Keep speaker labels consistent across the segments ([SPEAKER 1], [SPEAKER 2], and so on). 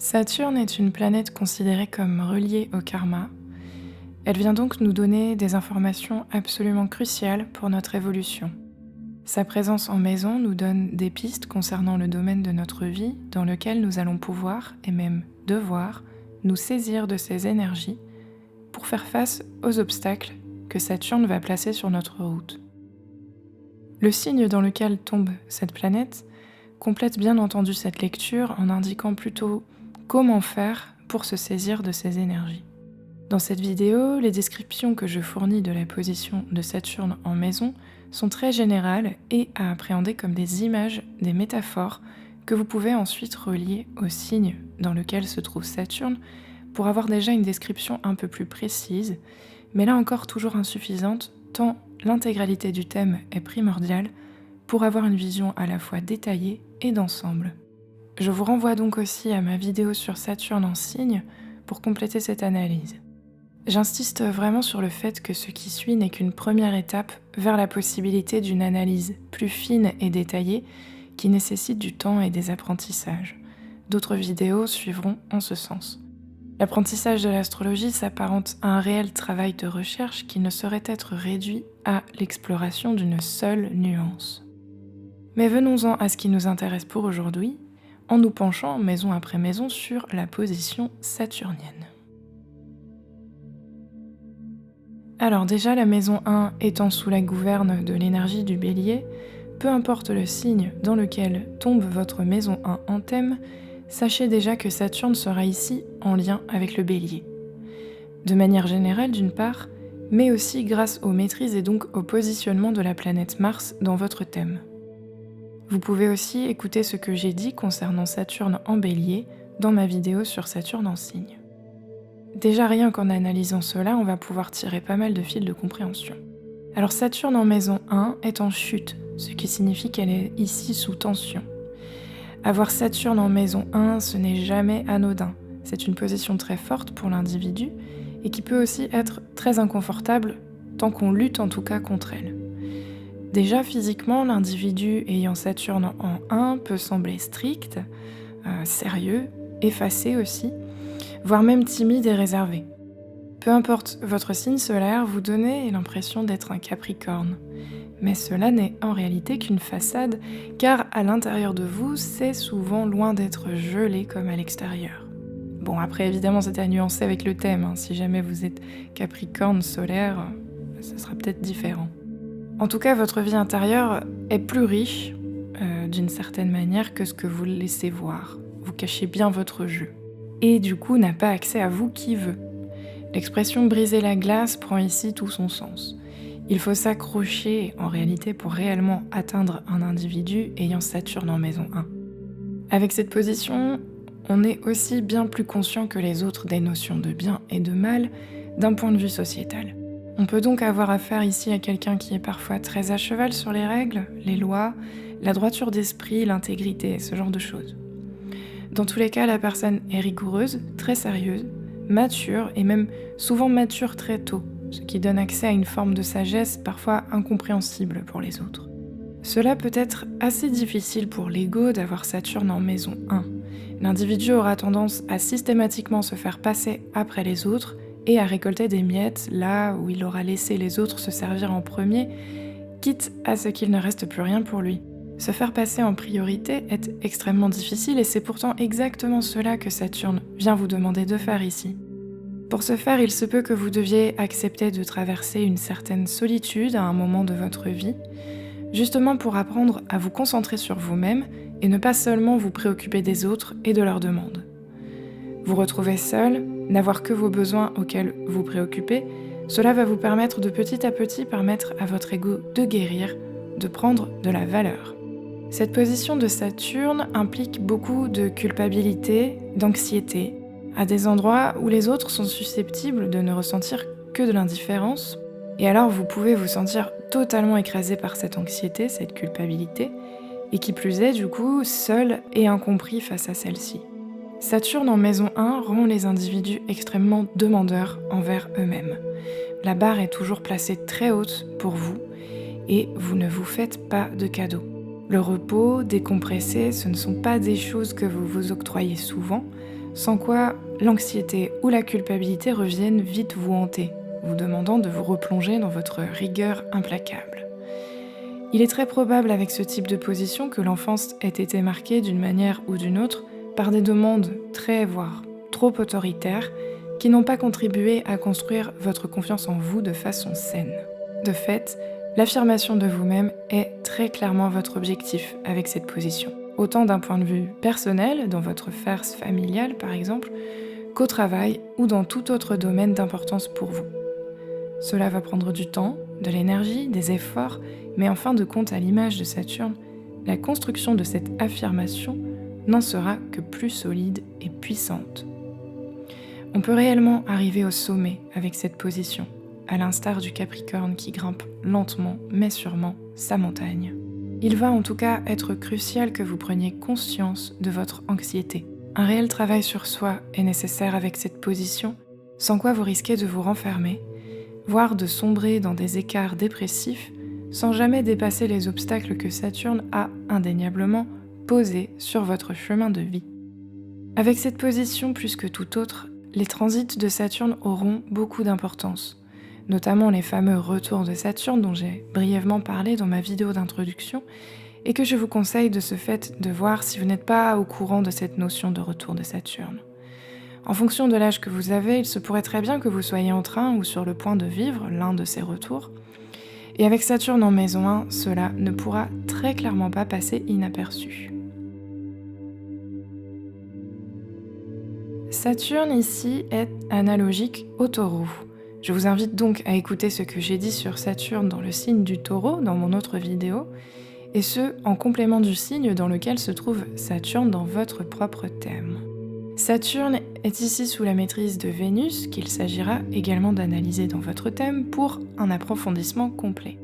[SPEAKER 1] Saturne est une planète considérée comme reliée au karma. Elle vient donc nous donner des informations absolument cruciales pour notre évolution. Sa présence en maison nous donne des pistes concernant le domaine de notre vie dans lequel nous allons pouvoir, et même devoir, nous saisir de ces énergies pour faire face aux obstacles que Saturne va placer sur notre route. Le signe dans lequel tombe cette planète complète bien entendu cette lecture en indiquant plutôt comment faire pour se saisir de ces énergies. Dans cette vidéo, les descriptions que je fournis de la position de Saturne en maison sont très générales et à appréhender comme des images, des métaphores que vous pouvez ensuite relier au signe dans lequel se trouve Saturne pour avoir déjà une description un peu plus précise, mais là encore toujours insuffisante tant l'intégralité du thème est primordiale pour avoir une vision à la fois détaillée et d'ensemble. Je vous renvoie donc aussi à ma vidéo sur Saturne en signe pour compléter cette analyse. J'insiste vraiment sur le fait que ce qui suit n'est qu'une première étape vers la possibilité d'une analyse plus fine et détaillée qui nécessite du temps et des apprentissages. D'autres vidéos suivront en ce sens. L'apprentissage de l'astrologie s'apparente à un réel travail de recherche qui ne saurait être réduit à l'exploration d'une seule nuance. Mais venons-en à ce qui nous intéresse pour aujourd'hui, en nous penchant maison après maison sur la position saturnienne. Alors déjà, la maison 1 étant sous la gouverne de l'énergie du Bélier, peu importe le signe dans lequel tombe votre maison 1 en thème, sachez déjà que Saturne sera ici en lien avec le Bélier. De manière générale d'une part, mais aussi grâce aux maîtrises et donc au positionnement de la planète Mars dans votre thème. Vous pouvez aussi écouter ce que j'ai dit concernant Saturne en Bélier dans ma vidéo sur Saturne en signe. Déjà rien qu'en analysant cela, on va pouvoir tirer pas mal de fils de compréhension. Alors Saturne en maison 1 est en chute, ce qui signifie qu'elle est ici sous tension. Avoir Saturne en maison 1, ce n'est jamais anodin. C'est une position très forte pour l'individu et qui peut aussi être très inconfortable tant qu'on lutte en tout cas contre elle. Déjà physiquement, l'individu ayant Saturne en 1 peut sembler strict, sérieux, effacé aussi, voire même timide et réservé. Peu importe votre signe solaire, vous donnez l'impression d'être un Capricorne. Mais cela n'est en réalité qu'une façade, car à l'intérieur de vous, c'est souvent loin d'être gelé comme à l'extérieur. Bon, après évidemment c'est à nuancer avec le thème, si jamais vous êtes Capricorne solaire, ça sera peut-être différent. En tout cas, votre vie intérieure est plus riche, d'une certaine manière, que ce que vous laissez voir. Vous cachez bien votre jeu. Et du coup, n'a pas accès à vous qui veut. L'expression « briser la glace » prend ici tout son sens. Il faut s'accrocher, en réalité, pour réellement atteindre un individu ayant Saturne en maison 1. Avec cette position, on est aussi bien plus conscient que les autres des notions de bien et de mal d'un point de vue sociétal. On peut donc avoir affaire ici à quelqu'un qui est parfois très à cheval sur les règles, les lois, la droiture d'esprit, l'intégrité, ce genre de choses. Dans tous les cas, la personne est rigoureuse, très sérieuse, mature et même souvent mature très tôt, ce qui donne accès à une forme de sagesse parfois incompréhensible pour les autres. Cela peut être assez difficile pour l'ego d'avoir Saturne en maison 1. L'individu aura tendance à systématiquement se faire passer après les autres et à récolter des miettes là où il aura laissé les autres se servir en premier, quitte à ce qu'il ne reste plus rien pour lui. Se faire passer en priorité est extrêmement difficile et c'est pourtant exactement cela que Saturne vient vous demander de faire ici. Pour ce faire, il se peut que vous deviez accepter de traverser une certaine solitude à un moment de votre vie, justement pour apprendre à vous concentrer sur vous-même et ne pas seulement vous préoccuper des autres et de leurs demandes. Vous retrouver seul, n'avoir que vos besoins auxquels vous préoccupez, cela va vous permettre de petit à petit permettre à votre ego de guérir, de prendre de la valeur. Cette position de Saturne implique beaucoup de culpabilité, d'anxiété, à des endroits où les autres sont susceptibles de ne ressentir que de l'indifférence, et alors vous pouvez vous sentir totalement écrasé par cette anxiété, cette culpabilité, et qui plus est du coup, seul et incompris face à celle-ci. Saturne en maison 1 rend les individus extrêmement demandeurs envers eux-mêmes. La barre est toujours placée très haute pour vous, et vous ne vous faites pas de cadeaux. Le repos, décompresser, ce ne sont pas des choses que vous vous octroyez souvent, sans quoi l'anxiété ou la culpabilité reviennent vite vous hanter, vous demandant de vous replonger dans votre rigueur implacable. Il est très probable avec ce type de position que l'enfance ait été marquée d'une manière ou d'une autre par des demandes très, voire trop autoritaires, qui n'ont pas contribué à construire votre confiance en vous de façon saine. De fait, l'affirmation de vous-même est très clairement votre objectif avec cette position, autant d'un point de vue personnel, dans votre sphère familiale par exemple, qu'au travail ou dans tout autre domaine d'importance pour vous. Cela va prendre du temps, de l'énergie, des efforts, mais en fin de compte, à l'image de Saturne, la construction de cette affirmation n'en sera que plus solide et puissante. On peut réellement arriver au sommet avec cette position, à l'instar du Capricorne qui grimpe lentement mais sûrement sa montagne. Il va en tout cas être crucial que vous preniez conscience de votre anxiété. Un réel travail sur soi est nécessaire avec cette position, sans quoi vous risquez de vous renfermer, voire de sombrer dans des écarts dépressifs sans jamais dépasser les obstacles que Saturne a indéniablement posés sur votre chemin de vie. Avec cette position plus que tout autre, les transits de Saturne auront beaucoup d'importance, notamment les fameux retours de Saturne dont j'ai brièvement parlé dans ma vidéo d'introduction et que je vous conseille de ce fait de voir si vous n'êtes pas au courant de cette notion de retour de Saturne. En fonction de l'âge que vous avez, il se pourrait très bien que vous soyez en train ou sur le point de vivre l'un de ces retours. Et avec Saturne en maison 1, cela ne pourra très clairement pas passer inaperçu. Saturne ici est analogique au Taureau. Je vous invite donc à écouter ce que j'ai dit sur Saturne dans le signe du Taureau dans mon autre vidéo, et ce en complément du signe dans lequel se trouve Saturne dans votre propre thème. Saturne est ici sous la maîtrise de Vénus, qu'il s'agira également d'analyser dans votre thème pour un approfondissement complet.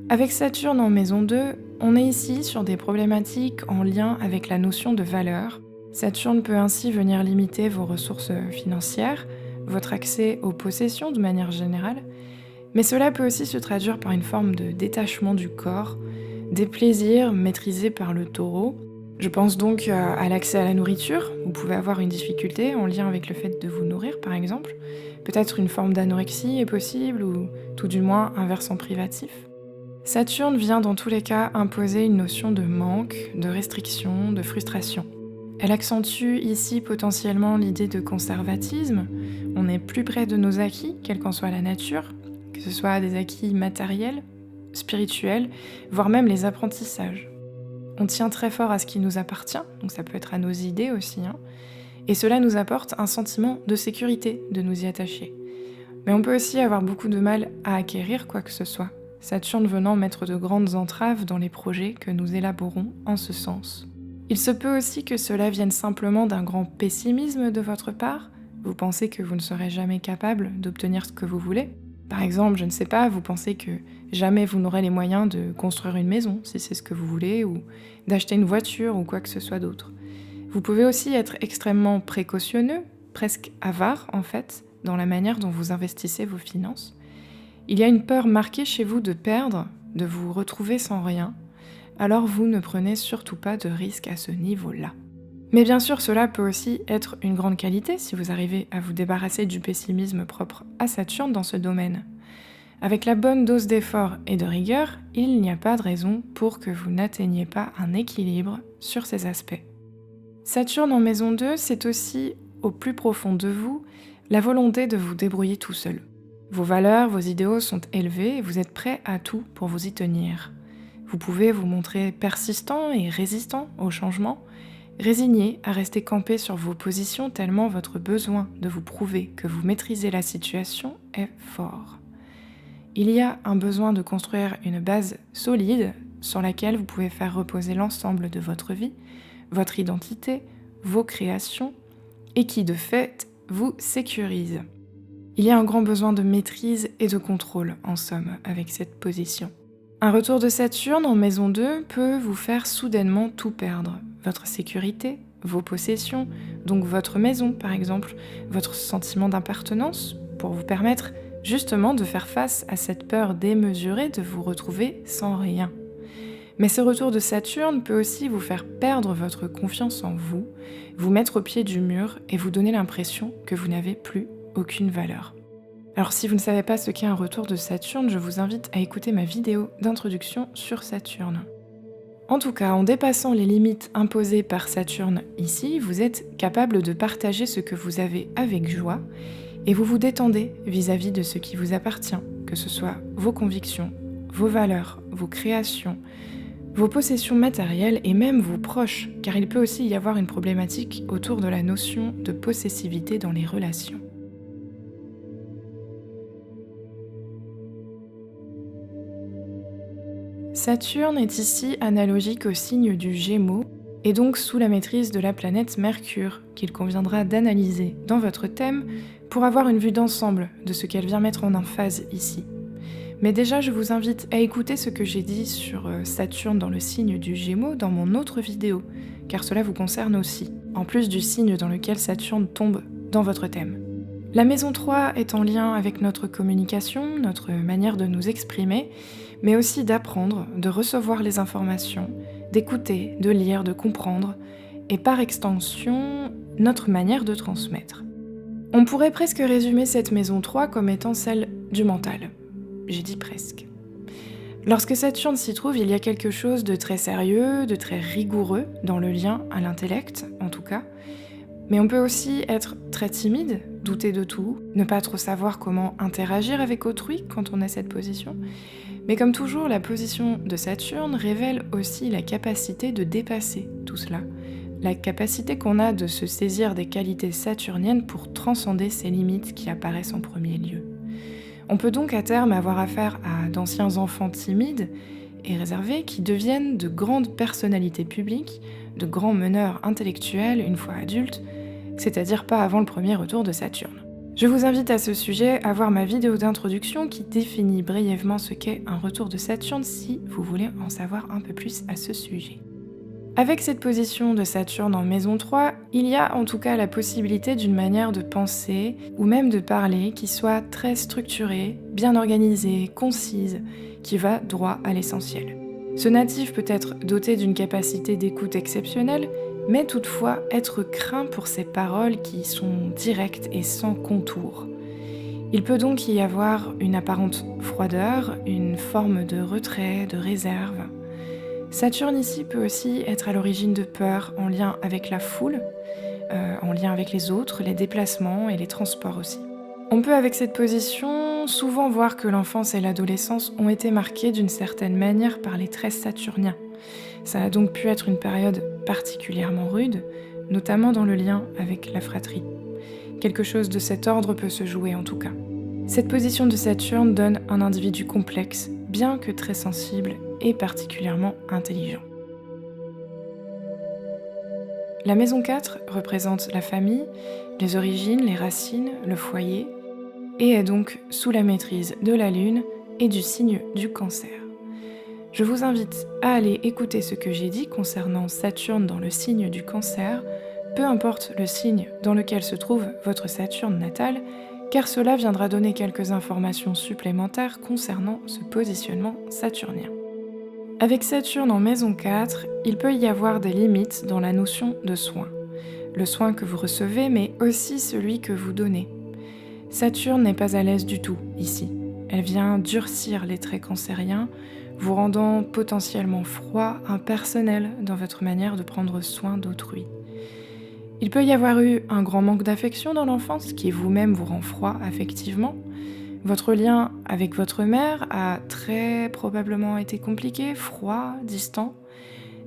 [SPEAKER 1] Avec Saturne en maison 2, on est ici sur des problématiques en lien avec la notion de valeur. Saturne peut ainsi venir limiter vos ressources financières, votre accès aux possessions de manière générale, mais cela peut aussi se traduire par une forme de détachement du corps, des plaisirs maîtrisés par le Taureau. Je pense donc à l'accès à la nourriture. Vous pouvez avoir une difficulté en lien avec le fait de vous nourrir, par exemple. Peut-être une forme d'anorexie est possible, ou tout du moins un versant privatif. Saturne vient dans tous les cas imposer une notion de manque, de restriction, de frustration. Elle accentue ici potentiellement l'idée de conservatisme. On est plus près de nos acquis, quelle qu'en soit la nature, que ce soit des acquis matériels, spirituels, voire même les apprentissages. On tient très fort à ce qui nous appartient, donc ça peut être à nos idées aussi, et cela nous apporte un sentiment de sécurité de nous y attacher. Mais on peut aussi avoir beaucoup de mal à acquérir quoi que ce soit, Saturne venant mettre de grandes entraves dans les projets que nous élaborons en ce sens. Il se peut aussi que cela vienne simplement d'un grand pessimisme de votre part. Vous pensez que vous ne serez jamais capable d'obtenir ce que vous voulez. Par exemple, je ne sais pas, vous pensez que jamais vous n'aurez les moyens de construire une maison, si c'est ce que vous voulez, ou d'acheter une voiture ou quoi que ce soit d'autre. Vous pouvez aussi être extrêmement précautionneux, presque avare en fait, dans la manière dont vous investissez vos finances. Il y a une peur marquée chez vous de perdre, de vous retrouver sans rien, alors vous ne prenez surtout pas de risque à ce niveau-là. Mais bien sûr, cela peut aussi être une grande qualité si vous arrivez à vous débarrasser du pessimisme propre à Saturne dans ce domaine. Avec la bonne dose d'effort et de rigueur, il n'y a pas de raison pour que vous n'atteigniez pas un équilibre sur ces aspects. Saturne en maison 2, c'est aussi, au plus profond de vous, la volonté de vous débrouiller tout seul. Vos valeurs, vos idéaux sont élevés et vous êtes prêt à tout pour vous y tenir. Vous pouvez vous montrer persistant et résistant au changement, résigné à rester campé sur vos positions tellement votre besoin de vous prouver que vous maîtrisez la situation est fort. Il y a un besoin de construire une base solide sur laquelle vous pouvez faire reposer l'ensemble de votre vie, votre identité, vos créations, et qui de fait vous sécurise. Il y a un grand besoin de maîtrise et de contrôle, en somme, avec cette position. Un retour de Saturne en maison 2 peut vous faire soudainement tout perdre. Votre sécurité, vos possessions, donc votre maison par exemple, votre sentiment d'appartenance, pour vous permettre justement de faire face à cette peur démesurée de vous retrouver sans rien. Mais ce retour de Saturne peut aussi vous faire perdre votre confiance en vous, vous mettre au pied du mur et vous donner l'impression que vous n'avez plus aucune valeur. Alors si vous ne savez pas ce qu'est un retour de Saturne, je vous invite à écouter ma vidéo d'introduction sur Saturne. En tout cas, en dépassant les limites imposées par Saturne ici, vous êtes capable de partager ce que vous avez avec joie et vous vous détendez vis-à-vis de ce qui vous appartient, que ce soit vos convictions, vos valeurs, vos créations, vos possessions matérielles et même vos proches, car il peut aussi y avoir une problématique autour de la notion de possessivité dans les relations. Saturne est ici analogique au signe du Gémeaux et donc sous la maîtrise de la planète Mercure, qu'il conviendra d'analyser dans votre thème pour avoir une vue d'ensemble de ce qu'elle vient mettre en emphase ici. Mais déjà, je vous invite à écouter ce que j'ai dit sur Saturne dans le signe du Gémeaux dans mon autre vidéo, car cela vous concerne aussi, en plus du signe dans lequel Saturne tombe dans votre thème. La maison 3 est en lien avec notre communication, notre manière de nous exprimer, mais aussi d'apprendre, de recevoir les informations, d'écouter, de lire, de comprendre, et par extension, notre manière de transmettre. On pourrait presque résumer cette maison 3 comme étant celle du mental. J'ai dit presque. Lorsque Saturne s'y trouve, il y a quelque chose de très sérieux, de très rigoureux dans le lien à l'intellect, en tout cas. Mais on peut aussi être très timide, douter de tout, ne pas trop savoir comment interagir avec autrui quand on a cette position. Mais comme toujours, la position de Saturne révèle aussi la capacité de dépasser tout cela, la capacité qu'on a de se saisir des qualités saturniennes pour transcender ces limites qui apparaissent en premier lieu. On peut donc à terme avoir affaire à d'anciens enfants timides et réservés qui deviennent de grandes personnalités publiques, de grands meneurs intellectuels une fois adultes, c'est-à-dire pas avant le premier retour de Saturne. Je vous invite à ce sujet à voir ma vidéo d'introduction qui définit brièvement ce qu'est un retour de Saturne si vous voulez en savoir un peu plus à ce sujet. Avec cette position de Saturne en maison 3, il y a en tout cas la possibilité d'une manière de penser ou même de parler qui soit très structurée, bien organisée, concise, qui va droit à l'essentiel. Ce natif peut être doté d'une capacité d'écoute exceptionnelle, mais toutefois être craint pour ses paroles qui sont directes et sans contour. Il peut donc y avoir une apparente froideur, une forme de retrait, de réserve. Saturne ici peut aussi être à l'origine de peurs en lien avec la foule, en lien avec les autres, les déplacements et les transports aussi. On peut avec cette position souvent voir que l'enfance et l'adolescence ont été marquées d'une certaine manière par les traits saturniens. Ça a donc pu être une période particulièrement rude, notamment dans le lien avec la fratrie. Quelque chose de cet ordre peut se jouer en tout cas. Cette position de Saturne donne un individu complexe, bien que très sensible et particulièrement intelligent. La maison 4 représente la famille, les origines, les racines, le foyer, et est donc sous la maîtrise de la Lune et du signe du Cancer. Je vous invite à aller écouter ce que j'ai dit concernant Saturne dans le signe du Cancer, peu importe le signe dans lequel se trouve votre Saturne natale, car cela viendra donner quelques informations supplémentaires concernant ce positionnement saturnien. Avec Saturne en maison 4, il peut y avoir des limites dans la notion de soin. Le soin que vous recevez, mais aussi celui que vous donnez. Saturne n'est pas à l'aise du tout ici. Elle vient durcir les traits cancériens, vous rendant potentiellement froid, impersonnel dans votre manière de prendre soin d'autrui. Il peut y avoir eu un grand manque d'affection dans l'enfance qui vous-même vous rend froid affectivement. Votre lien avec votre mère a très probablement été compliqué, froid, distant,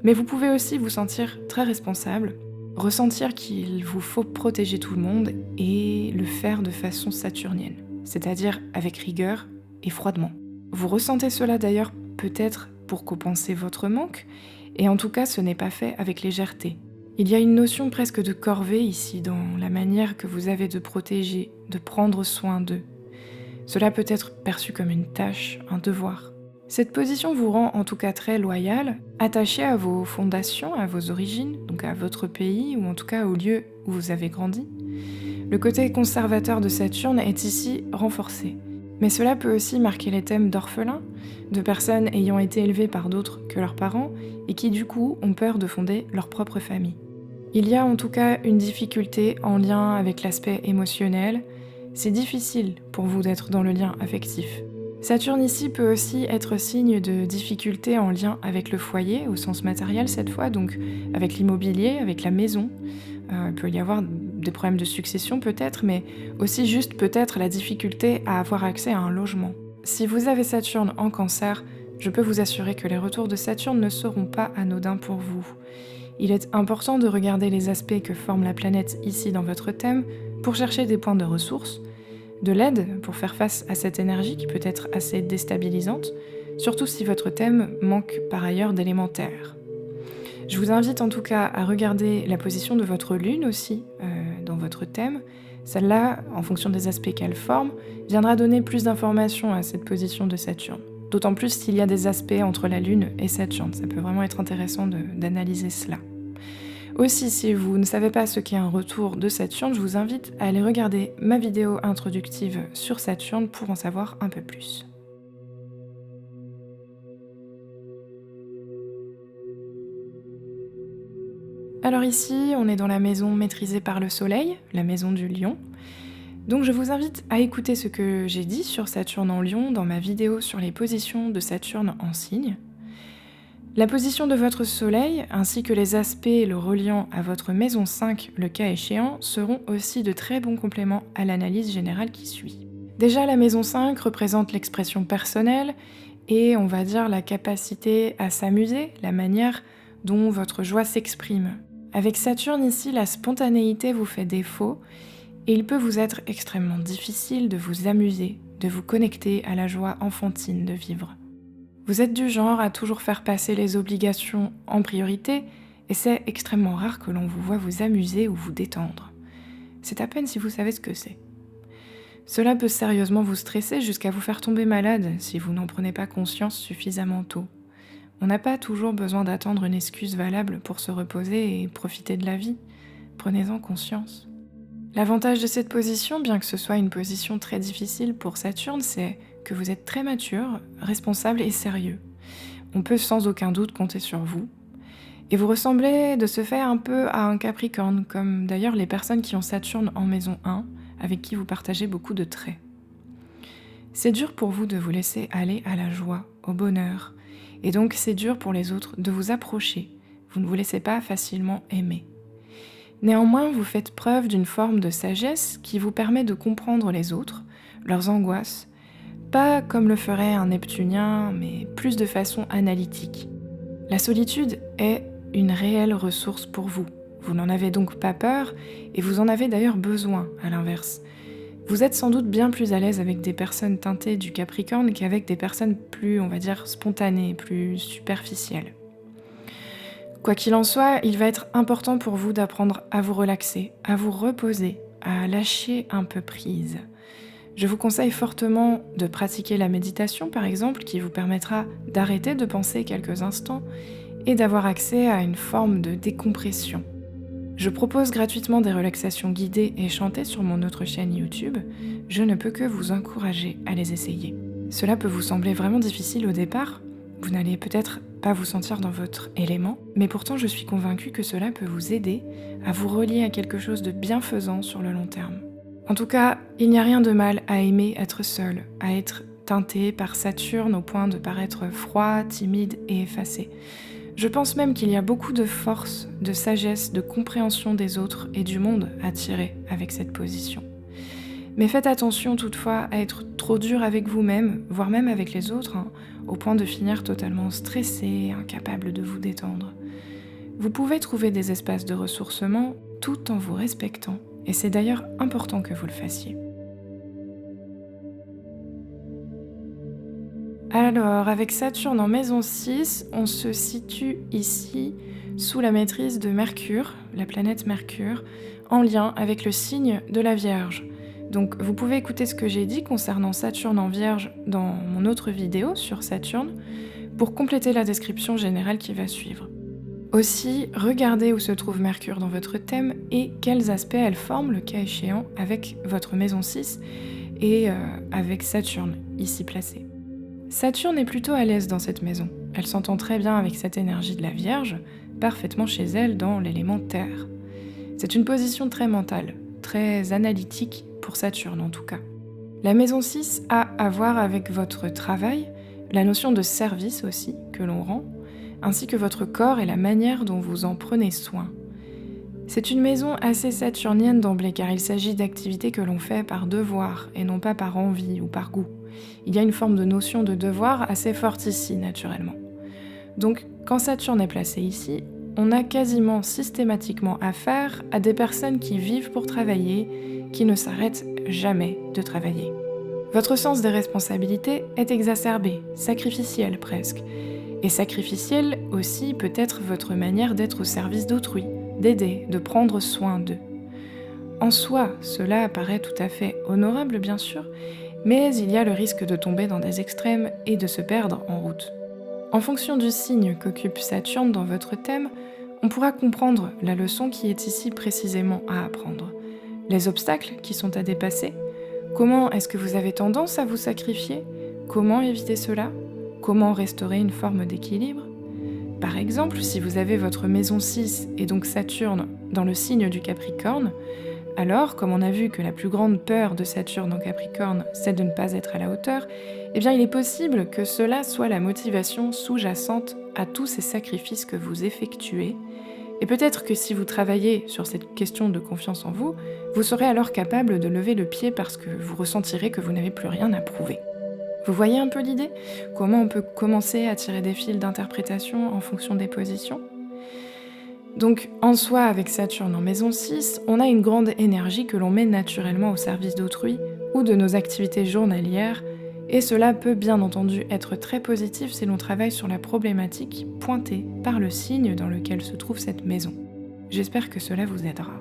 [SPEAKER 1] mais vous pouvez aussi vous sentir très responsable, ressentir qu'il vous faut protéger tout le monde et le faire de façon saturnienne, c'est-à-dire avec rigueur et froidement. Vous ressentez cela d'ailleurs peut-être pour compenser votre manque, et en tout cas ce n'est pas fait avec légèreté. Il y a une notion presque de corvée ici dans la manière que vous avez de protéger, de prendre soin d'eux. Cela peut être perçu comme une tâche, un devoir. Cette position vous rend en tout cas très loyal, attaché à vos fondations, à vos origines, donc à votre pays ou en tout cas au lieu où vous avez grandi. Le côté conservateur de Saturne est ici renforcé. Mais cela peut aussi marquer les thèmes d'orphelins, de personnes ayant été élevées par d'autres que leurs parents et qui du coup ont peur de fonder leur propre famille. Il y a en tout cas une difficulté en lien avec l'aspect émotionnel. C'est difficile pour vous d'être dans le lien affectif. Saturne ici peut aussi être signe de difficultés en lien avec le foyer, au sens matériel cette fois, donc avec l'immobilier, avec la maison. Il peut y avoir des problèmes de succession peut-être, mais aussi juste peut-être la difficulté à avoir accès à un logement. Si vous avez Saturne en Cancer, je peux vous assurer que les retours de Saturne ne seront pas anodins pour vous. Il est important de regarder les aspects que forme la planète ici dans votre thème pour chercher des points de ressources, de l'aide pour faire face à cette énergie qui peut être assez déstabilisante, surtout si votre thème manque par ailleurs d'élémentaire. Je vous invite en tout cas à regarder la position de votre lune aussi dans votre thème. Celle-là, en fonction des aspects qu'elle forme, viendra donner plus d'informations à cette position de Saturne. D'autant plus s'il y a des aspects entre la lune et Saturne. Ça peut vraiment être intéressant d'analyser cela. Aussi, si vous ne savez pas ce qu'est un retour de Saturne, je vous invite à aller regarder ma vidéo introductive sur Saturne pour en savoir un peu plus. Alors ici, on est dans la maison maîtrisée par le Soleil, la maison du Lion. Donc je vous invite à écouter ce que j'ai dit sur Saturne en Lion dans ma vidéo sur les positions de Saturne en signe. La position de votre Soleil, ainsi que les aspects le reliant à votre maison 5, le cas échéant, seront aussi de très bons compléments à l'analyse générale qui suit. Déjà, la maison 5 représente l'expression personnelle et, on va dire, la capacité à s'amuser, la manière dont votre joie s'exprime. Avec Saturne ici, la spontanéité vous fait défaut et il peut vous être extrêmement difficile de vous amuser, de vous connecter à la joie enfantine de vivre. Vous êtes du genre à toujours faire passer les obligations en priorité et c'est extrêmement rare que l'on vous voit vous amuser ou vous détendre. C'est à peine si vous savez ce que c'est. Cela peut sérieusement vous stresser jusqu'à vous faire tomber malade si vous n'en prenez pas conscience suffisamment tôt. On n'a pas toujours besoin d'attendre une excuse valable pour se reposer et profiter de la vie. Prenez-en conscience. L'avantage de cette position, bien que ce soit une position très difficile pour Saturne, c'est que vous êtes très mature, responsable et sérieux. On peut sans aucun doute compter sur vous. Et vous ressemblez de ce fait un peu à un Capricorne, comme d'ailleurs les personnes qui ont Saturne en maison 1, avec qui vous partagez beaucoup de traits. C'est dur pour vous de vous laisser aller à la joie, au bonheur, et donc c'est dur pour les autres de vous approcher. Vous ne vous laissez pas facilement aimer. Néanmoins, vous faites preuve d'une forme de sagesse qui vous permet de comprendre les autres, leurs angoisses, pas comme le ferait un neptunien, mais plus de façon analytique. La solitude est une réelle ressource pour vous. Vous n'en avez donc pas peur, et vous en avez d'ailleurs besoin, à l'inverse. Vous êtes sans doute bien plus à l'aise avec des personnes teintées du Capricorne qu'avec des personnes plus, on va dire, spontanées, plus superficielles. Quoi qu'il en soit, il va être important pour vous d'apprendre à vous relaxer, à vous reposer, à lâcher un peu prise. Je vous conseille fortement de pratiquer la méditation, par exemple, qui vous permettra d'arrêter de penser quelques instants et d'avoir accès à une forme de décompression. Je propose gratuitement des relaxations guidées et chantées sur mon autre chaîne YouTube. Je ne peux que vous encourager à les essayer. Cela peut vous sembler vraiment difficile au départ. Vous n'allez peut-être pas vous sentir dans votre élément, mais pourtant je suis convaincue que cela peut vous aider à vous relier à quelque chose de bienfaisant sur le long terme. En tout cas, il n'y a rien de mal à aimer être seul, à être teinté par Saturne au point de paraître froid, timide et effacé. Je pense même qu'il y a beaucoup de force, de sagesse, de compréhension des autres et du monde à tirer avec cette position. Mais faites attention toutefois à être trop dur avec vous-même, voire même avec les autres, au point de finir totalement stressé, incapable de vous détendre. Vous pouvez trouver des espaces de ressourcement tout en vous respectant, et c'est d'ailleurs important que vous le fassiez. Alors, avec Saturne en maison 6, on se situe ici sous la maîtrise de Mercure, la planète Mercure, en lien avec le signe de la Vierge. Donc vous pouvez écouter ce que j'ai dit concernant Saturne en Vierge dans mon autre vidéo sur Saturne pour compléter la description générale qui va suivre. Aussi, regardez où se trouve Mercure dans votre thème et quels aspects elle forme, le cas échéant, avec votre maison 6 et avec Saturne ici placé. Saturne est plutôt à l'aise dans cette maison. Elle s'entend très bien avec cette énergie de la Vierge, parfaitement chez elle dans l'élément terre. C'est une position très mentale, très analytique pour Saturne en tout cas. La maison 6 a à voir avec votre travail, la notion de service aussi que l'on rend, ainsi que votre corps et la manière dont vous en prenez soin. C'est une maison assez saturnienne d'emblée car il s'agit d'activités que l'on fait par devoir et non pas par envie ou par goût. Il y a une forme de notion de devoir assez forte ici naturellement. Donc quand Saturne est placé ici, on a quasiment systématiquement affaire à des personnes qui vivent pour travailler, qui ne s'arrêtent jamais de travailler. Votre sens des responsabilités est exacerbé, sacrificiel presque. Et sacrificiel aussi peut être votre manière d'être au service d'autrui, d'aider, de prendre soin d'eux. En soi, cela paraît tout à fait honorable bien sûr, mais il y a le risque de tomber dans des extrêmes et de se perdre en route. En fonction du signe qu'occupe Saturne dans votre thème, on pourra comprendre la leçon qui est ici précisément à apprendre. Les obstacles qui sont à dépasser, comment est-ce que vous avez tendance à vous sacrifier, comment éviter cela, comment restaurer une forme d'équilibre. Par exemple, si vous avez votre maison 6 et donc Saturne dans le signe du Capricorne, alors, comme on a vu que la plus grande peur de Saturne en Capricorne, c'est de ne pas être à la hauteur, eh bien il est possible que cela soit la motivation sous-jacente à tous ces sacrifices que vous effectuez. Et peut-être que si vous travaillez sur cette question de confiance en vous, vous serez alors capable de lever le pied parce que vous ressentirez que vous n'avez plus rien à prouver. Vous voyez un peu l'idée ? Comment on peut commencer à tirer des fils d'interprétation en fonction des positions ? Donc, en soi, avec Saturne en maison 6, on a une grande énergie que l'on met naturellement au service d'autrui ou de nos activités journalières, et cela peut bien entendu être très positif si l'on travaille sur la problématique pointée par le signe dans lequel se trouve cette maison. J'espère que cela vous aidera.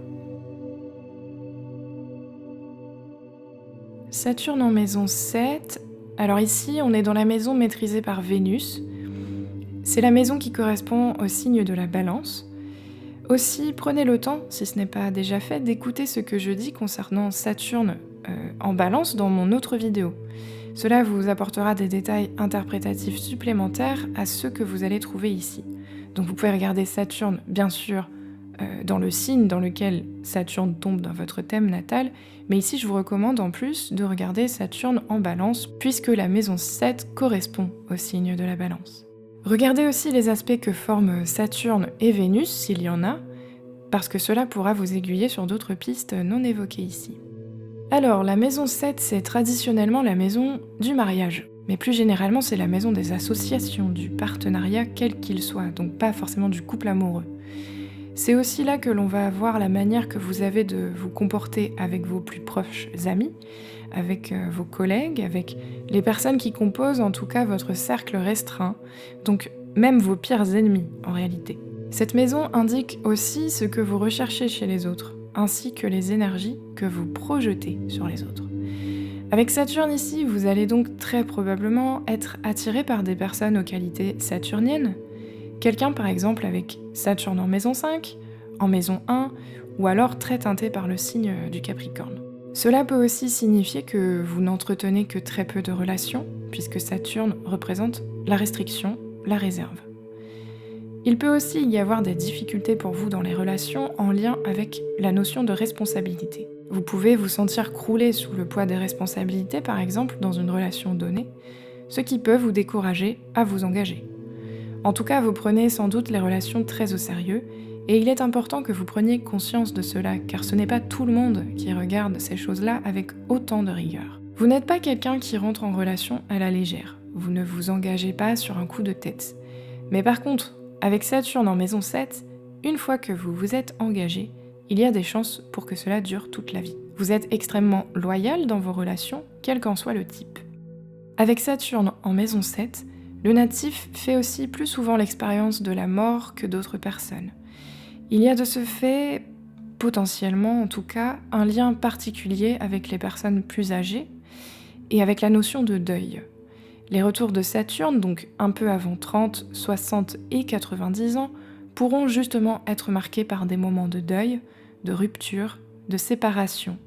[SPEAKER 1] Saturne en maison 7, alors ici on est dans la maison maîtrisée par Vénus. C'est la maison qui correspond au signe de la Balance. Aussi, prenez le temps, si ce n'est pas déjà fait, d'écouter ce que je dis concernant Saturne en Balance dans mon autre vidéo. Cela vous apportera des détails interprétatifs supplémentaires à ceux que vous allez trouver ici. Donc vous pouvez regarder Saturne, bien sûr, dans le signe dans lequel Saturne tombe dans votre thème natal, mais ici je vous recommande en plus de regarder Saturne en Balance, puisque la maison 7 correspond au signe de la Balance. Regardez aussi les aspects que forment Saturne et Vénus, s'il y en a, parce que cela pourra vous aiguiller sur d'autres pistes non évoquées ici. Alors, la maison 7, c'est traditionnellement la maison du mariage, mais plus généralement, c'est la maison des associations, du partenariat quel qu'il soit, donc pas forcément du couple amoureux. C'est aussi là que l'on va avoir la manière que vous avez de vous comporter avec vos plus proches amis, avec vos collègues, avec les personnes qui composent en tout cas votre cercle restreint, donc même vos pires ennemis en réalité. Cette maison indique aussi ce que vous recherchez chez les autres, ainsi que les énergies que vous projetez sur les autres. Avec Saturne ici, vous allez donc très probablement être attiré par des personnes aux qualités saturniennes, quelqu'un par exemple avec Saturne en maison 5, en maison 1, ou alors très teinté par le signe du Capricorne. Cela peut aussi signifier que vous n'entretenez que très peu de relations, puisque Saturne représente la restriction, la réserve. Il peut aussi y avoir des difficultés pour vous dans les relations en lien avec la notion de responsabilité. Vous pouvez vous sentir crouler sous le poids des responsabilités, par exemple, dans une relation donnée, ce qui peut vous décourager à vous engager. En tout cas, vous prenez sans doute les relations très au sérieux, et il est important que vous preniez conscience de cela, car ce n'est pas tout le monde qui regarde ces choses-là avec autant de rigueur. Vous n'êtes pas quelqu'un qui rentre en relation à la légère, vous ne vous engagez pas sur un coup de tête. Mais par contre, avec Saturne en maison 7, une fois que vous vous êtes engagé, il y a des chances pour que cela dure toute la vie. Vous êtes extrêmement loyal dans vos relations, quel qu'en soit le type. Avec Saturne en maison 7, le natif fait aussi plus souvent l'expérience de la mort que d'autres personnes. Il y a de ce fait, potentiellement en tout cas, un lien particulier avec les personnes plus âgées et avec la notion de deuil. Les retours de Saturne, donc un peu avant 30, 60 et 90 ans, pourront justement être marqués par des moments de deuil, de rupture, de séparation.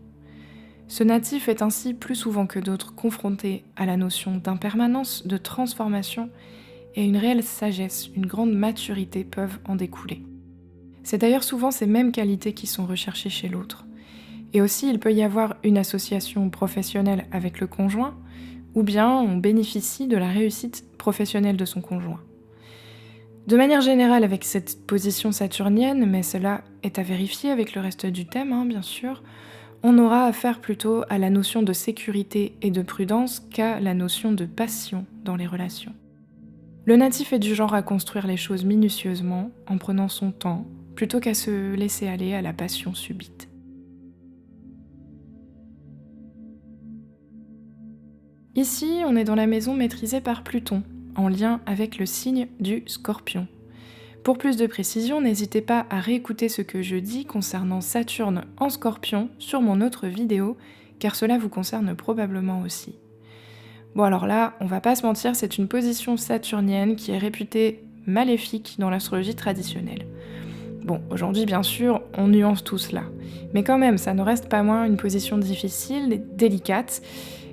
[SPEAKER 1] Ce natif est ainsi plus souvent que d'autres confronté à la notion d'impermanence, de transformation, et une réelle sagesse, une grande maturité peuvent en découler. C'est d'ailleurs souvent ces mêmes qualités qui sont recherchées chez l'autre. Et aussi, il peut y avoir une association professionnelle avec le conjoint, ou bien on bénéficie de la réussite professionnelle de son conjoint. De manière générale, avec cette position saturnienne, mais cela est à vérifier avec le reste du thème, bien sûr, on aura affaire plutôt à la notion de sécurité et de prudence qu'à la notion de passion dans les relations. Le natif est du genre à construire les choses minutieusement, en prenant son temps, plutôt qu'à se laisser aller à la passion subite. Ici, on est dans la maison maîtrisée par Pluton, en lien avec le signe du Scorpion. Pour plus de précision, n'hésitez pas à réécouter ce que je dis concernant Saturne en Scorpion sur mon autre vidéo, car cela vous concerne probablement aussi. Bon alors là, on va pas se mentir, c'est une position saturnienne qui est réputée maléfique dans l'astrologie traditionnelle. Bon, aujourd'hui bien sûr, on nuance tout cela, mais quand même, ça ne reste pas moins une position difficile et délicate,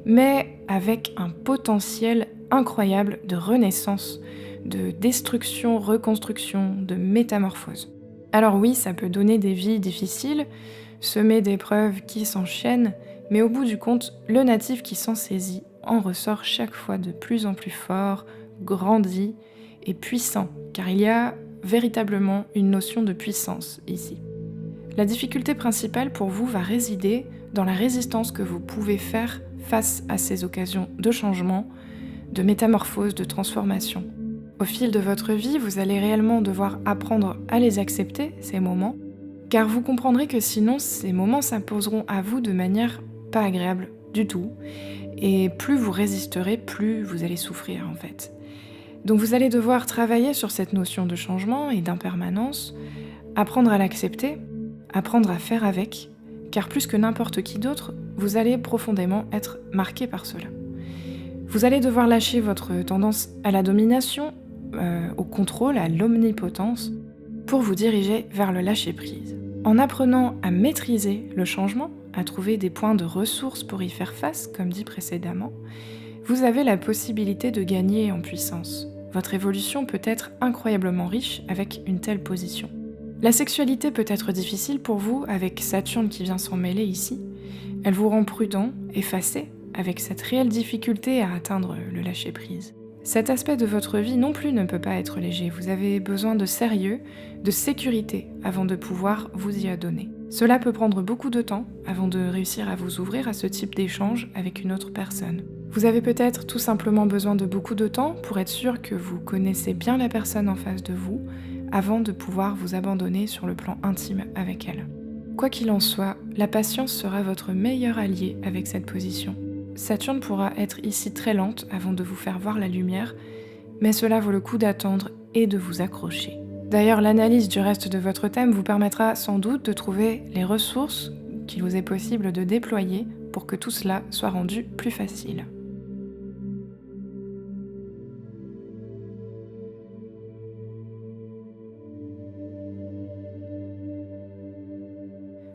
[SPEAKER 1] mais avec un potentiel incroyable de renaissance, de destruction, reconstruction, de métamorphose. Alors oui, ça peut donner des vies difficiles, semer d'épreuves qui s'enchaînent, mais au bout du compte, le natif qui s'en saisit en ressort chaque fois de plus en plus fort, grandi et puissant, car il y a véritablement une notion de puissance ici. La difficulté principale pour vous va résider dans la résistance que vous pouvez faire face à ces occasions de changement, de métamorphose, de transformation. Au fil de votre vie, vous allez réellement devoir apprendre à les accepter, ces moments, car vous comprendrez que sinon, ces moments s'imposeront à vous de manière pas agréable du tout, et plus vous résisterez, plus vous allez souffrir en fait. Donc vous allez devoir travailler sur cette notion de changement et d'impermanence, apprendre à l'accepter, apprendre à faire avec, car plus que n'importe qui d'autre, vous allez profondément être marqué par cela. Vous allez devoir lâcher votre tendance à la domination, au contrôle, à l'omnipotence, pour vous diriger vers le lâcher-prise. En apprenant à maîtriser le changement, à trouver des points de ressources pour y faire face, comme dit précédemment, vous avez la possibilité de gagner en puissance. Votre évolution peut être incroyablement riche avec une telle position. La sexualité peut être difficile pour vous avec Saturne qui vient s'en mêler ici. Elle vous rend prudent, effacé, avec cette réelle difficulté à atteindre le lâcher-prise. Cet aspect de votre vie non plus ne peut pas être léger. Vous avez besoin de sérieux, de sécurité avant de pouvoir vous y adonner. Cela peut prendre beaucoup de temps avant de réussir à vous ouvrir à ce type d'échange avec une autre personne. Vous avez peut-être tout simplement besoin de beaucoup de temps pour être sûr que vous connaissez bien la personne en face de vous avant de pouvoir vous abandonner sur le plan intime avec elle. Quoi qu'il en soit, la patience sera votre meilleur allié avec cette position. Saturne pourra être ici très lente avant de vous faire voir la lumière, mais cela vaut le coup d'attendre et de vous accrocher. D'ailleurs, l'analyse du reste de votre thème vous permettra sans doute de trouver les ressources qu'il vous est possible de déployer pour que tout cela soit rendu plus facile.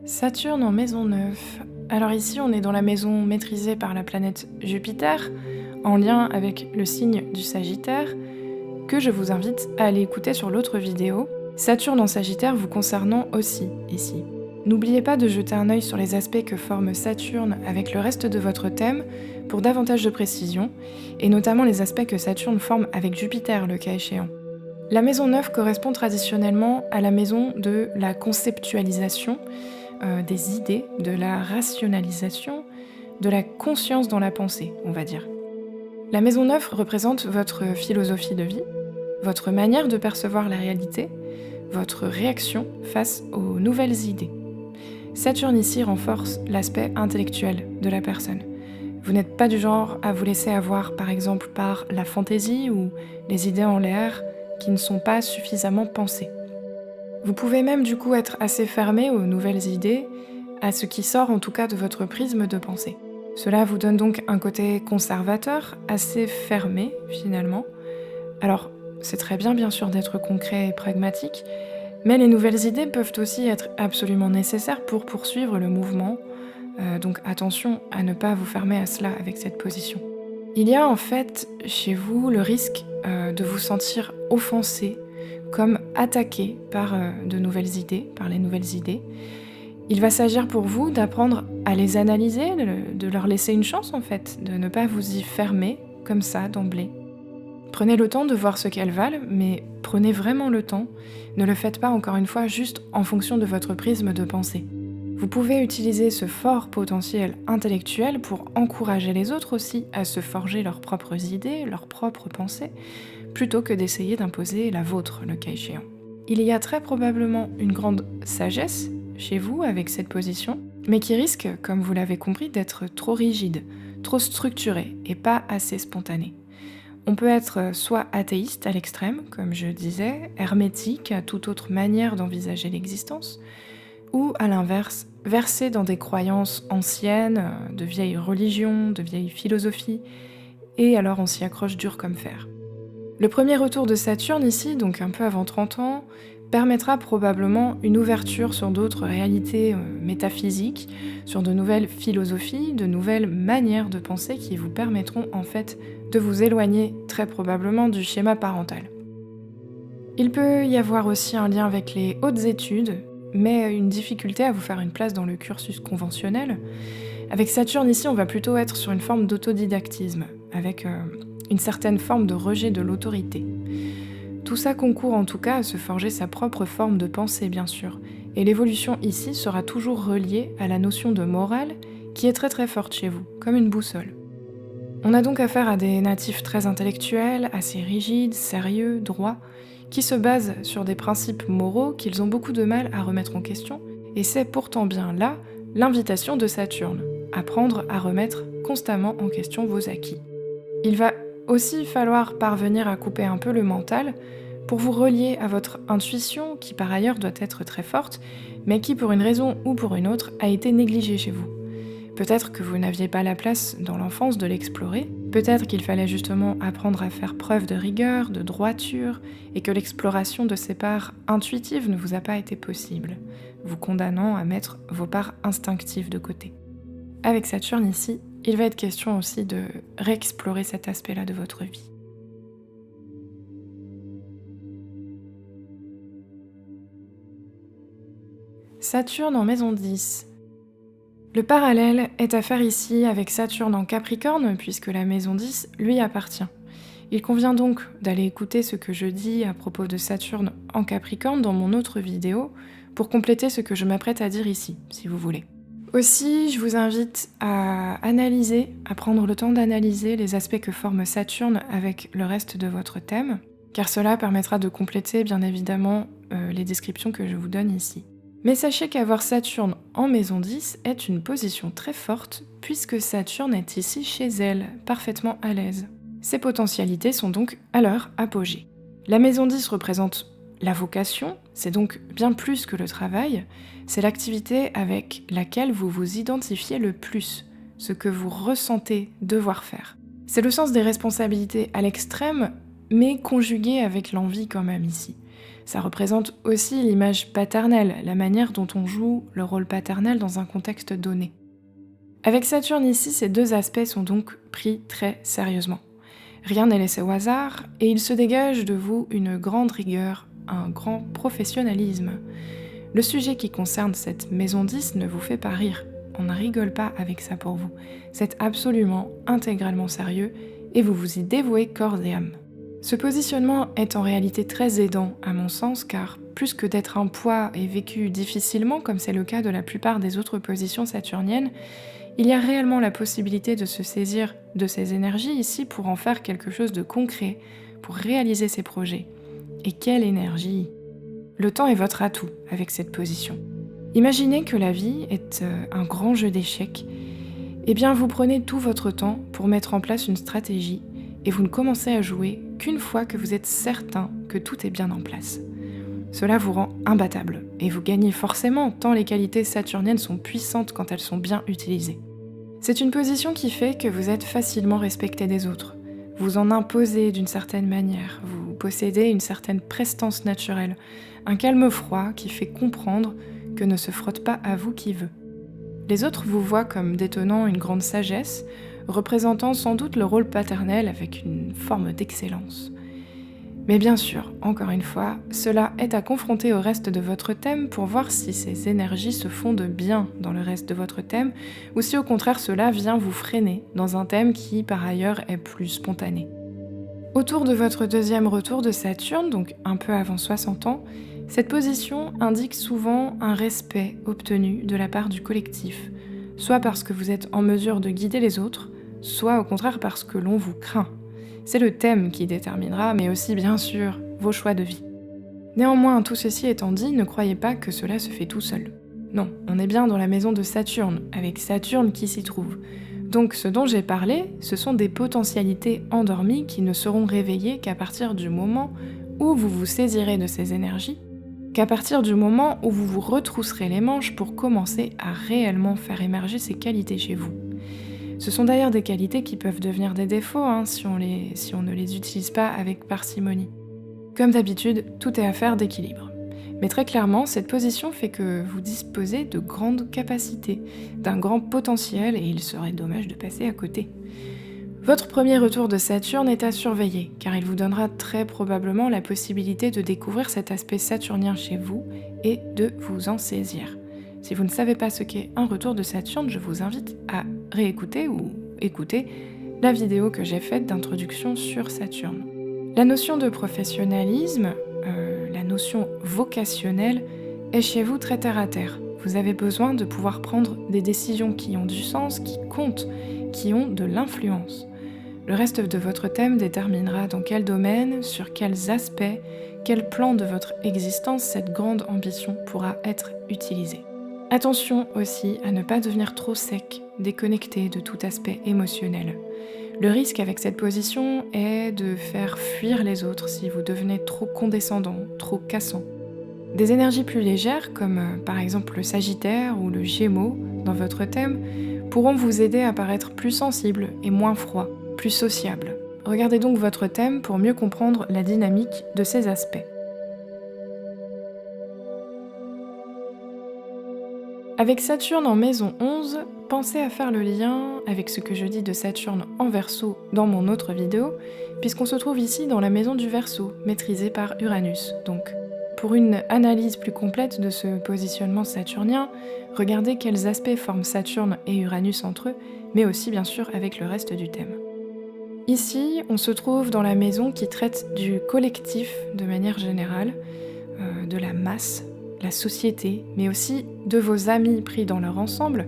[SPEAKER 1] Saturne en maison 9. Alors ici, on est dans la maison maîtrisée par la planète Jupiter, en lien avec le signe du Sagittaire, que je vous invite à aller écouter sur l'autre vidéo. Saturne en Sagittaire vous concernant aussi ici. N'oubliez pas de jeter un œil sur les aspects que forme Saturne avec le reste de votre thème pour davantage de précision, et notamment les aspects que Saturne forme avec Jupiter le cas échéant. La maison 9 correspond traditionnellement à la maison de la conceptualisation, des idées, de la rationalisation, de la conscience dans la pensée, on va dire. La maison 9 représente votre philosophie de vie, votre manière de percevoir la réalité, votre réaction face aux nouvelles idées. Saturne ici renforce l'aspect intellectuel de la personne. Vous n'êtes pas du genre à vous laisser avoir par exemple par la fantaisie ou les idées en l'air qui ne sont pas suffisamment pensées. Vous pouvez même du coup être assez fermé aux nouvelles idées, à ce qui sort en tout cas de votre prisme de pensée. Cela vous donne donc un côté conservateur, assez fermé finalement. Alors, c'est très bien sûr d'être concret et pragmatique, mais les nouvelles idées peuvent aussi être absolument nécessaires pour poursuivre le mouvement, Donc attention à ne pas vous fermer à cela avec cette position. Il y a en fait chez vous le risque de vous sentir offensé, comme attaqué par de nouvelles idées, par les nouvelles idées. Il va s'agir pour vous d'apprendre à les analyser, de leur laisser une chance en fait, de ne pas vous y fermer comme ça d'emblée. Prenez le temps de voir ce qu'elles valent, mais prenez vraiment le temps. Ne le faites pas encore une fois juste en fonction de votre prisme de pensée. Vous pouvez utiliser ce fort potentiel intellectuel pour encourager les autres aussi à se forger leurs propres idées, leurs propres pensées, plutôt que d'essayer d'imposer la vôtre, le cas échéant. Il y a très probablement une grande sagesse chez vous avec cette position, mais qui risque, comme vous l'avez compris, d'être trop rigide, trop structurée et pas assez spontanée. On peut être soit athéiste à l'extrême, comme je disais, hermétique à toute autre manière d'envisager l'existence, ou à l'inverse, versé dans des croyances anciennes, de vieilles religions, de vieilles philosophies, et alors on s'y accroche dur comme fer. Le premier retour de Saturne ici, donc un peu avant 30 ans, permettra probablement une ouverture sur d'autres réalités métaphysiques, sur de nouvelles philosophies, de nouvelles manières de penser qui vous permettront en fait de vous éloigner très probablement du schéma parental. Il peut y avoir aussi un lien avec les hautes études, mais une difficulté à vous faire une place dans le cursus conventionnel. Avec Saturne ici, on va plutôt être sur une forme d'autodidactisme, avec une certaine forme de rejet de l'autorité. Tout ça concourt en tout cas à se forger sa propre forme de pensée, bien sûr, et l'évolution ici sera toujours reliée à la notion de morale qui est très très forte chez vous, comme une boussole. On a donc affaire à des natifs très intellectuels, assez rigides, sérieux, droits, qui se basent sur des principes moraux qu'ils ont beaucoup de mal à remettre en question, et c'est pourtant bien là l'invitation de Saturne, apprendre à remettre constamment en question vos acquis. Il va aussi falloir parvenir à couper un peu le mental pour vous relier à votre intuition, qui par ailleurs doit être très forte, mais qui pour une raison ou pour une autre a été négligée chez vous. Peut-être que vous n'aviez pas la place dans l'enfance de l'explorer, peut-être qu'il fallait justement apprendre à faire preuve de rigueur, de droiture, et que l'exploration de ces parts intuitives ne vous a pas été possible, vous condamnant à mettre vos parts instinctives de côté. Avec Saturne ici, il va être question aussi de réexplorer cet aspect-là de votre vie. Saturne en maison 10. Le parallèle est à faire ici avec Saturne en Capricorne, puisque la maison 10 lui appartient. Il convient donc d'aller écouter ce que je dis à propos de Saturne en Capricorne dans mon autre vidéo, pour compléter ce que je m'apprête à dire ici, si vous voulez. Aussi, je vous invite à analyser, à prendre le temps d'analyser les aspects que forme Saturne avec le reste de votre thème, car cela permettra de compléter bien évidemment les descriptions que je vous donne ici. Mais sachez qu'avoir Saturne en maison 10 est une position très forte, puisque Saturne est ici chez elle, parfaitement à l'aise. Ses potentialités sont donc à leur apogée. La maison 10 représente la vocation, c'est donc bien plus que le travail, c'est l'activité avec laquelle vous vous identifiez le plus, ce que vous ressentez devoir faire. C'est le sens des responsabilités à l'extrême, mais conjugué avec l'envie quand même ici. Ça représente aussi l'image paternelle, la manière dont on joue le rôle paternel dans un contexte donné. Avec Saturne ici, ces deux aspects sont donc pris très sérieusement. Rien n'est laissé au hasard, et il se dégage de vous une grande rigueur, un grand professionnalisme. Le sujet qui concerne cette maison 10 ne vous fait pas rire, on ne rigole pas avec ça pour vous. C'est absolument intégralement sérieux, et vous vous y dévouez corps et âme. Ce positionnement est en réalité très aidant à mon sens, car plus que d'être un poids et vécu difficilement, comme c'est le cas de la plupart des autres positions saturniennes, il y a réellement la possibilité de se saisir de ces énergies ici pour en faire quelque chose de concret, pour réaliser ses projets. Et quelle énergie! Le temps est votre atout avec cette position. Imaginez que la vie est un grand jeu d'échecs. Eh bien, vous prenez tout votre temps pour mettre en place une stratégie et vous ne commencez à jouer qu'une fois que vous êtes certain que tout est bien en place. Cela vous rend imbattable et vous gagnez forcément tant les qualités saturniennes sont puissantes quand elles sont bien utilisées. C'est une position qui fait que vous êtes facilement respecté des autres. Vous en imposez d'une certaine manière, vous possédez une certaine prestance naturelle, un calme froid qui fait comprendre que ne se frotte pas à vous qui veut. Les autres vous voient comme détenant une grande sagesse, représentant sans doute le rôle paternel avec une forme d'excellence. Mais bien sûr, encore une fois, cela est à confronter au reste de votre thème pour voir si ces énergies se fondent bien dans le reste de votre thème, ou si au contraire cela vient vous freiner dans un thème qui par ailleurs est plus spontané. Autour de votre deuxième retour de Saturne, donc un peu avant 60 ans, cette position indique souvent un respect obtenu de la part du collectif, soit parce que vous êtes en mesure de guider les autres, soit au contraire parce que l'on vous craint. C'est le thème qui déterminera, mais aussi bien sûr, vos choix de vie. Néanmoins, tout ceci étant dit, ne croyez pas que cela se fait tout seul. Non, on est bien dans la maison de Saturne, avec Saturne qui s'y trouve. Donc ce dont j'ai parlé, ce sont des potentialités endormies qui ne seront réveillées qu'à partir du moment où vous vous saisirez de ces énergies, qu'à partir du moment où vous vous retrousserez les manches pour commencer à réellement faire émerger ces qualités chez vous. Ce sont d'ailleurs des qualités qui peuvent devenir des défauts si on ne les utilise pas avec parcimonie. Comme d'habitude, tout est affaire d'équilibre. Mais très clairement, cette position fait que vous disposez de grandes capacités, d'un grand potentiel et il serait dommage de passer à côté. Votre premier retour de Saturne est à surveiller, car il vous donnera très probablement la possibilité de découvrir cet aspect saturnien chez vous et de vous en saisir. Si vous ne savez pas ce qu'est un retour de Saturne, je vous invite à réécouter ou écouter la vidéo que j'ai faite d'introduction sur Saturne. La notion de professionnalisme, la notion vocationnelle, est chez vous très terre à terre. Vous avez besoin de pouvoir prendre des décisions qui ont du sens, qui comptent, qui ont de l'influence. Le reste de votre thème déterminera dans quel domaine, sur quels aspects, quel plan de votre existence cette grande ambition pourra être utilisée. Attention aussi à ne pas devenir trop sec, déconnecté de tout aspect émotionnel. Le risque avec cette position est de faire fuir les autres si vous devenez trop condescendant, trop cassant. Des énergies plus légères, comme par exemple le Sagittaire ou le Gémeaux dans votre thème, pourront vous aider à paraître plus sensible et moins froid, plus sociable. Regardez donc votre thème pour mieux comprendre la dynamique de ces aspects. Avec Saturne en maison 11, pensez à faire le lien avec ce que je dis de Saturne en Verseau dans mon autre vidéo, puisqu'on se trouve ici dans la maison du Verseau, maîtrisée par Uranus. Donc, pour une analyse plus complète de ce positionnement saturnien, regardez quels aspects forment Saturne et Uranus entre eux, mais aussi bien sûr avec le reste du thème. Ici, on se trouve dans la maison qui traite du collectif de manière générale, de la masse, la société, mais aussi de vos amis pris dans leur ensemble,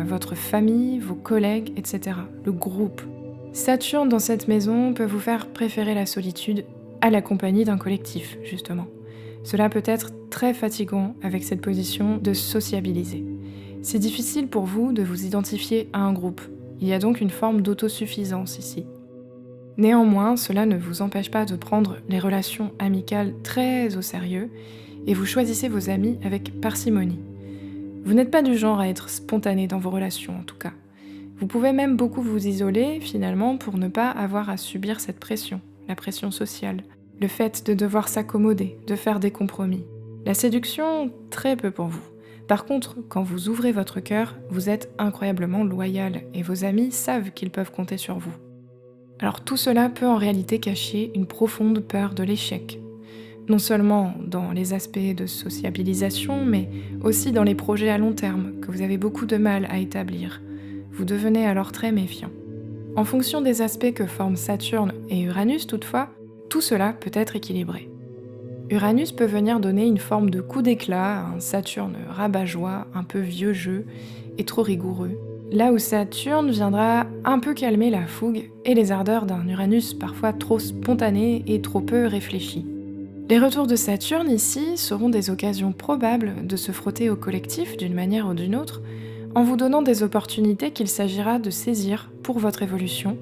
[SPEAKER 1] votre famille, vos collègues, etc. Le groupe. Saturne dans cette maison peut vous faire préférer la solitude à la compagnie d'un collectif, justement. Cela peut être très fatigant avec cette position de sociabiliser. C'est difficile pour vous de vous identifier à un groupe. Il y a donc une forme d'autosuffisance ici. Néanmoins, cela ne vous empêche pas de prendre les relations amicales très au sérieux et vous choisissez vos amis avec parcimonie. Vous n'êtes pas du genre à être spontané dans vos relations en tout cas. Vous pouvez même beaucoup vous isoler finalement pour ne pas avoir à subir cette pression, la pression sociale, le fait de devoir s'accommoder, de faire des compromis. La séduction, très peu pour vous. Par contre, quand vous ouvrez votre cœur, vous êtes incroyablement loyal et vos amis savent qu'ils peuvent compter sur vous. Alors tout cela peut en réalité cacher une profonde peur de l'échec. Non seulement dans les aspects de sociabilisation, mais aussi dans les projets à long terme que vous avez beaucoup de mal à établir. Vous devenez alors très méfiant. En fonction des aspects que forment Saturne et Uranus toutefois, tout cela peut être équilibré. Uranus peut venir donner une forme de coup d'éclat à un Saturne rabat-joie, un peu vieux jeu et trop rigoureux, là où Saturne viendra un peu calmer la fougue et les ardeurs d'un Uranus parfois trop spontané et trop peu réfléchi. Les retours de Saturne ici seront des occasions probables de se frotter au collectif d'une manière ou d'une autre, en vous donnant des opportunités qu'il s'agira de saisir pour votre évolution,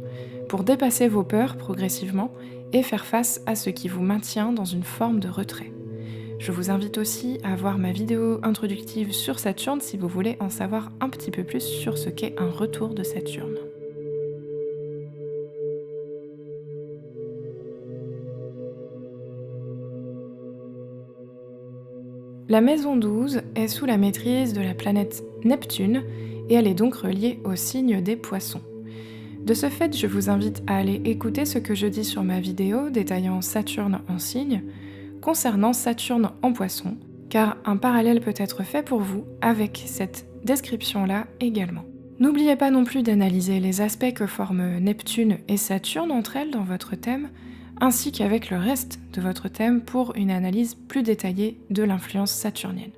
[SPEAKER 1] pour dépasser vos peurs progressivement et faire face à ce qui vous maintient dans une forme de retrait. Je vous invite aussi à voir ma vidéo introductive sur Saturne si vous voulez en savoir un petit peu plus sur ce qu'est un retour de Saturne. La maison 12 est sous la maîtrise de la planète Neptune et elle est donc reliée au signe des Poissons. De ce fait, je vous invite à aller écouter ce que je dis sur ma vidéo détaillant Saturne en signe concernant Saturne en Poissons, car un parallèle peut être fait pour vous avec cette description-là également. N'oubliez pas non plus d'analyser les aspects que forment Neptune et Saturne entre elles dans votre thème, ainsi qu'avec le reste de votre thème pour une analyse plus détaillée de l'influence saturnienne.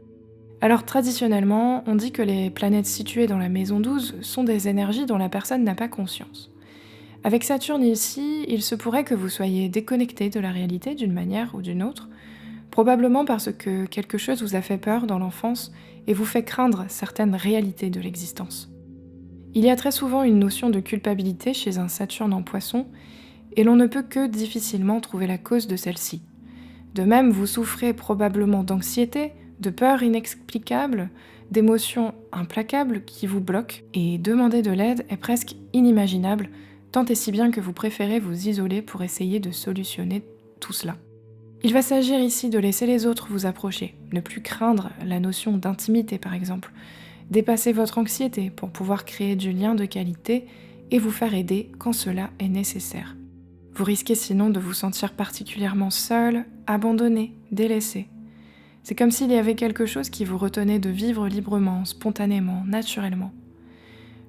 [SPEAKER 1] Alors traditionnellement, on dit que les planètes situées dans la maison 12 sont des énergies dont la personne n'a pas conscience. Avec Saturne ici, il se pourrait que vous soyez déconnecté de la réalité d'une manière ou d'une autre, probablement parce que quelque chose vous a fait peur dans l'enfance et vous fait craindre certaines réalités de l'existence. Il y a très souvent une notion de culpabilité chez un Saturne en Poisson, et l'on ne peut que difficilement trouver la cause de celle-ci. De même, vous souffrez probablement d'anxiété, de peur inexplicable, d'émotions implacables qui vous bloquent, et demander de l'aide est presque inimaginable, tant et si bien que vous préférez vous isoler pour essayer de solutionner tout cela. Il va s'agir ici de laisser les autres vous approcher, ne plus craindre la notion d'intimité par exemple, dépasser votre anxiété pour pouvoir créer du lien de qualité et vous faire aider quand cela est nécessaire. Vous risquez sinon de vous sentir particulièrement seul, abandonné, délaissé. C'est comme s'il y avait quelque chose qui vous retenait de vivre librement, spontanément, naturellement.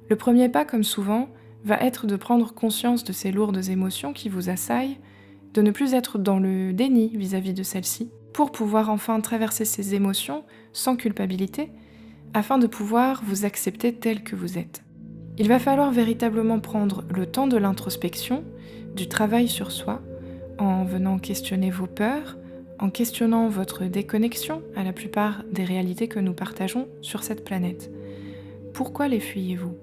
[SPEAKER 1] Le premier pas, comme souvent, va être de prendre conscience de ces lourdes émotions qui vous assaillent, de ne plus être dans le déni vis-à-vis de celles-ci, pour pouvoir enfin traverser ces émotions sans culpabilité, afin de pouvoir vous accepter tel que vous êtes. Il va falloir véritablement prendre le temps de l'introspection, du travail sur soi, en venant questionner vos peurs, en questionnant votre déconnexion à la plupart des réalités que nous partageons sur cette planète. Pourquoi les fuyez-vous ?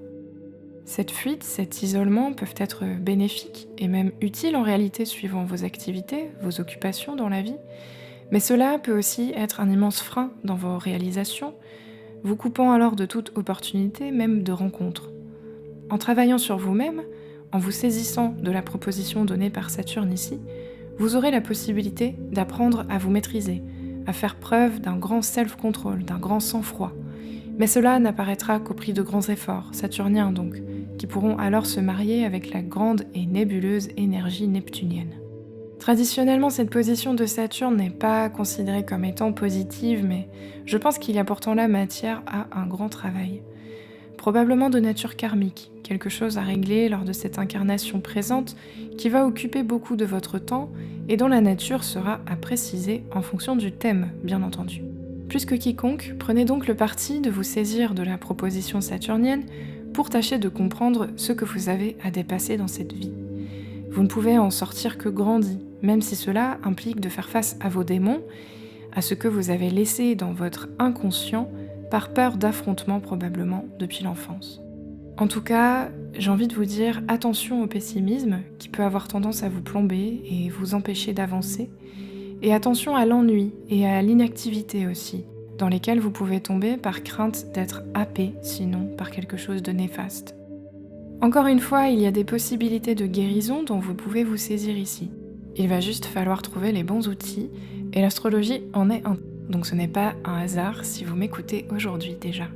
[SPEAKER 1] Cette fuite, cet isolement peuvent être bénéfiques et même utiles en réalité suivant vos activités, vos occupations dans la vie, mais cela peut aussi être un immense frein dans vos réalisations, vous coupant alors de toute opportunité, même de rencontre. En travaillant sur vous-même, en vous saisissant de la proposition donnée par Saturne ici, vous aurez la possibilité d'apprendre à vous maîtriser, à faire preuve d'un grand self-control, d'un grand sang-froid. Mais cela n'apparaîtra qu'au prix de grands efforts, saturniens donc, qui pourront alors se marier avec la grande et nébuleuse énergie neptunienne. Traditionnellement, cette position de Saturne n'est pas considérée comme étant positive, mais je pense qu'il y a pourtant là matière à un grand travail. Probablement de nature karmique, quelque chose à régler lors de cette incarnation présente qui va occuper beaucoup de votre temps et dont la nature sera à préciser en fonction du thème, bien entendu. Plus que quiconque, prenez donc le parti de vous saisir de la proposition saturnienne pour tâcher de comprendre ce que vous avez à dépasser dans cette vie. Vous ne pouvez en sortir que grandi, même si cela implique de faire face à vos démons, à ce que vous avez laissé dans votre inconscient par peur d'affrontement probablement depuis l'enfance. En tout cas, j'ai envie de vous dire attention au pessimisme qui peut avoir tendance à vous plomber et vous empêcher d'avancer, et attention à l'ennui et à l'inactivité aussi, dans lesquels vous pouvez tomber par crainte d'être happé, sinon par quelque chose de néfaste. Encore une fois, il y a des possibilités de guérison dont vous pouvez vous saisir ici. Il va juste falloir trouver les bons outils, et l'astrologie en est un. Donc ce n'est pas un hasard si vous m'écoutez aujourd'hui déjà.